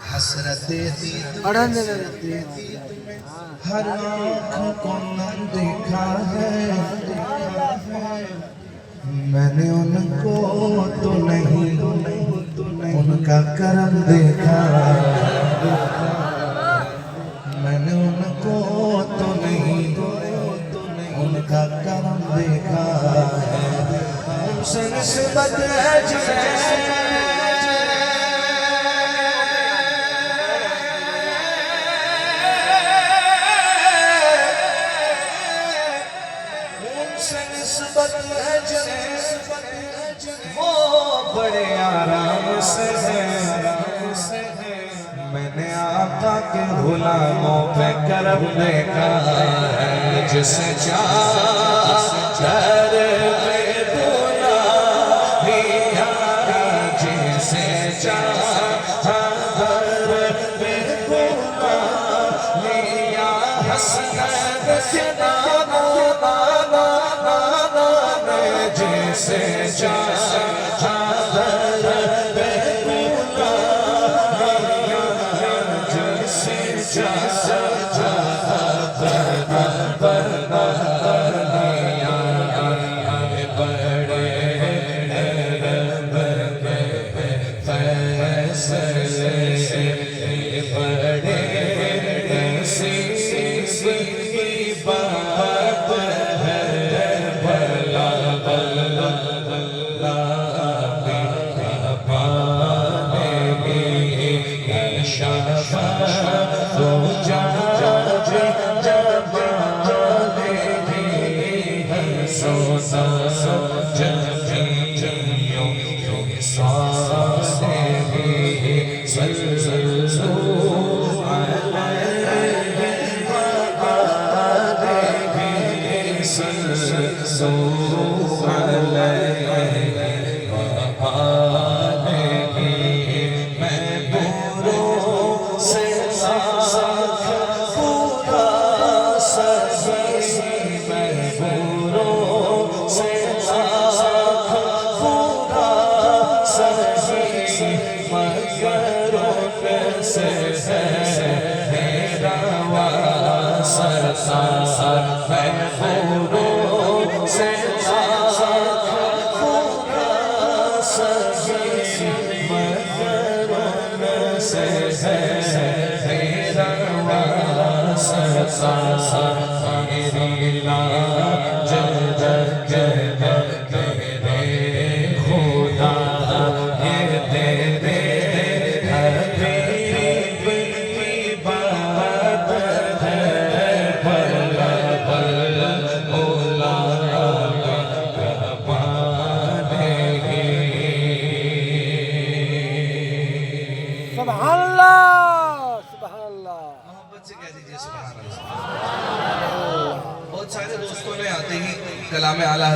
حسرت دیتی ہر آنکھوں کو نہ دیکھا ہے میں نے ان کو تو نہیں ان کا کرم دیکھا میں نے ان کو تو نہیں ان کا کرم دیکھا ہے ان سے نسبت ہے جنہیں وہ بڑے آرام سے ہے میں نے آقا کے غلاموں پہ کرم دیکھا ہے جسے چادر پہ بولا لیا جسے چادر پہ بولا لیا حسنت کے جیسے چادر پہ بولا لیا جیسے چادر پہ بولا لیا بڑے فیصلے بڑے سی بات ہے بلا سبحان اللہ سبحان اللہ محبت سے کہہ دیجئے سبحان اللہ بہت سارے دوستوں نے آتے ہی کلام اعلیٰ